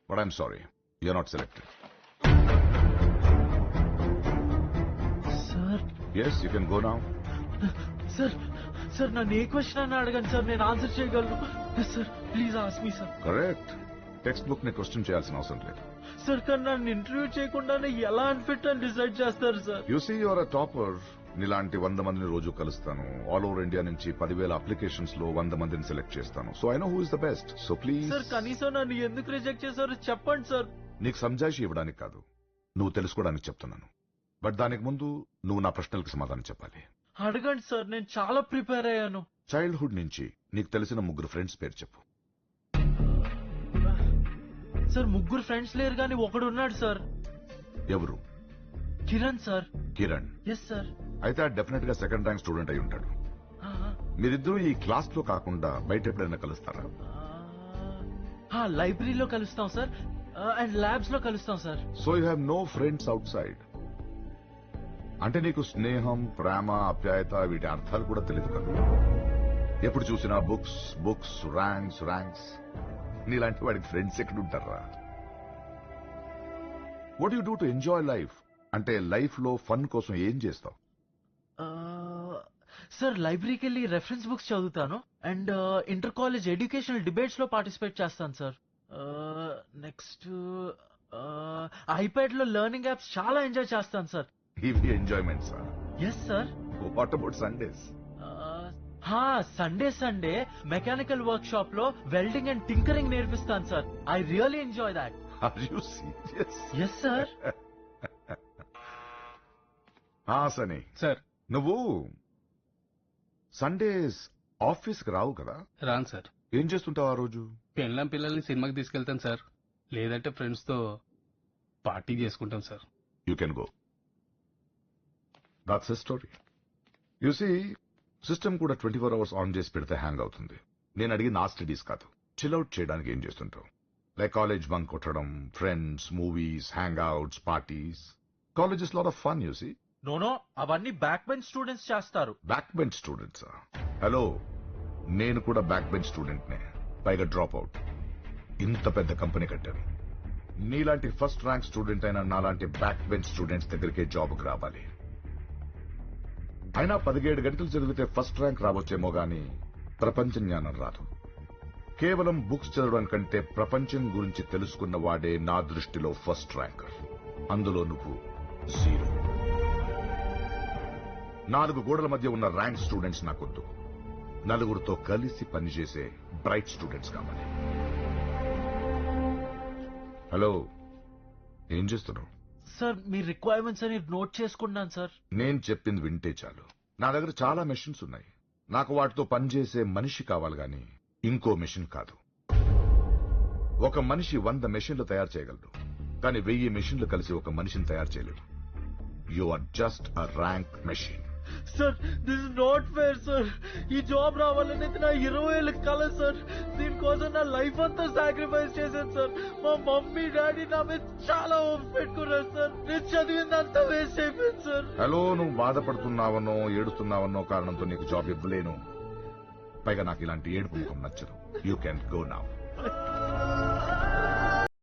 But I'm sorry you're not selected. Sir yes you can go now. Sir నన్ను a question అన్న అడగండి సార్, నేను ఆన్సర్ చేయగలను. Sir please ask me sir. Correct. Text book ని question చేయాల్సిన అవసరం లేదు. సార్ కానీ నన్ను ఇంటర్వ్యూ చేయకుండానే ఎలా అన్ఫిట్ అని డిసైడ్ చేస్తారు sir? You see your a topper. నీలాంటి 100 మందిని రోజు కలుస్తాను. ఆల్ ఓవర్ ఇండియా నుంచి 10,000 అప్లికేషన్స్ లో 100 మందిని సెలెక్ట్ చేస్తాను. So I know who is the best. So please. Sir కనీసం నన్ను ఎందుకు రిజెక్ట్ చేశారో చెప్పండి సార్. నీకు సంజాయిషి ఇవ్వడానికి కాదు, నువ్వు తెలుసుకోవడానికి చెప్తున్నాను. బట్ దానికి ముందు నువ్వు నా ప్రశ్నలకు సమాధానం చెప్పాలి. అడగండి సార్, నేను చాలా ప్రిపేర్ అయ్యాను. చైల్డ్హుడ్ నుంచి నీకు తెలిసిన 3 ఫ్రెండ్స్ పేరు చెప్పు. సార్ 3 ఫ్రెండ్స్ లేరు కానీ ఒకడు ఉన్నాడు సార్. ఎవరు? Kiran sir. Kiran? Yes sir. అయితే డెఫినెట్ గా 2nd ర్యాంక్ స్టూడెంట్ అయి ఉంటాడు. మీరిద్దరూ ఈ క్లాస్ లో కాకుండా బయట ఎప్పుడైనా కలుస్తారా? లైబ్రరీలో కలుస్తాం సార్, అండ్ ల్యాబ్స్ లో కలుస్తాం sir. So you have no friends outside. అంటే నీకు స్నేహం, ప్రేమ, ఆప్యాయత వీటి అర్థాలు కూడా తెలియదు కదా. ఎప్పుడు చూసినా బుక్స్ బుక్స్, ర్యాంక్స్ ర్యాంక్స్. నీలాంటి వాడికి ఫ్రెండ్స్ ఎక్కడుంటారా? What you do to enjoy life? అంటే లైఫ్ లో ఫన్ కోసం ఏం చేస్తావు? సార్ లైబ్రరీకి వెళ్ళి రెఫరెన్స్ బుక్స్ చదువుతాను, and inter college educational debates లో పార్టిసిపేట్ చేస్తాను సార్. నెక్స్ట్ ఐప్యాడ్ లో లెర్నింగ్ యాప్స్ చాలా ఎంజాయ్ చేస్తాను సార్. ఇవి enjoyments? Yes sir. What about Sundays? Sunday mechanical workshop లో వెల్డింగ్ అండ్ టింకరింగ్ నేర్పిస్తాను sir. I really enjoy that. Are you serious? Yes sir. Sunny sir, నువ్వు Sundays office కి రావు కదా? రాను సార్. ఏం చేస్తుంటావు ఆ రోజు? పెళ్ళాం పిల్లల్ని సినిమాకి తీసుకెళ్తాను సార్, లేదంటే ఫ్రెండ్స్ తో పార్టీ చేసుకుంటాం sir. You can go. That's a story. You see, system కూడా 24 hours ఆన్ చేసి పెడితే హ్యాంగ్ అవుతుంది. నేను అడిగి నా స్టడీస్ కాదు, చిల్అవుట్ చేయడానికి ఏం చేస్తుంటావు? లైక్ కాలేజ్ బంక్ కొట్టడం, friends, movies, hangouts, parties. College is lot of fun. You see. No అవన్నీ బ్యాక్ బెంచ్ స్టూడెంట్స్ చేస్తారు. బ్యాక్ బెంచ్ స్టూడెంట్సా? హలో, నేను కూడా బ్యాక్ బెంచ్ స్టూడెంట్ నే, పైగా డ్రాప్ అవుట్. ఇంత పెద్ద కంపెనీ కట్టాను. నీలాంటి ఫస్ట్ ర్యాంక్ స్టూడెంట్ అయినా నాలాంటి బ్యాక్ బెంచ్ స్టూడెంట్స్ దగ్గరికే జాబ్కి రావాలి. అయినా 17 గంటలు చదివితే ఫస్ట్ ర్యాంక్ రావచ్చేమో గాని ప్రపంచ జ్ఞానం రాదు. కేవలం బుక్స్ చదవడం కంటే ప్రపంచం గురించి తెలుసుకున్న వాడే నా దృష్టిలో ఫస్ట్ ర్యాంకర్. అందులో నువ్వు 0. 4 గోడల మధ్య ఉన్న ర్యాంక్ స్టూడెంట్స్ నాకొద్దు. నలుగురితో కలిసి పనిచేసే బ్రైట్ స్టూడెంట్స్ కావాలి. హలో, ఏం చేస్తున్నావు? సార్ మీ రిక్వైర్మెంట్స్ అని నోట్ చేసుకున్నాను సార్. నేను చెప్పింది వింటే చాలు. నా దగ్గర చాలా మెషిన్స్ ఉన్నాయి. నాకు వాటితో పనిచేసే మనిషి కావాలి గాని ఇంకో మెషిన్ కాదు. ఒక మనిషి 100 మెషిన్లు తయారు చేయగలడు, కానీ 1000 మెషిన్లు కలిసి ఒక మనిషిని తయారు చేయలేడు. You are just a rank machine. Sir this is not fair sir. ఈ జాబ్ రావాలనేది నా 20 ఏళ్ళ కల సార్. దీనికోసం నా లైఫ్ అంతా సాక్రిఫైస్ చేశాను సార్. మా మమ్మీ డాడీ నా మీద చాలా హోప్స్ పెట్టుకున్నారు సార్. నేను చదివిందంతా వేస్ట్ అయిపోయింది సార్. హలో, నువ్వు బాధపడుతున్నావనో ఏడుస్తున్నావనో కారణంతో నీకు జాబ్ ఇవ్వలేను. పైగా నాకు ఇలాంటి ఏడుపు ముఖం నచ్చదు. You can go now.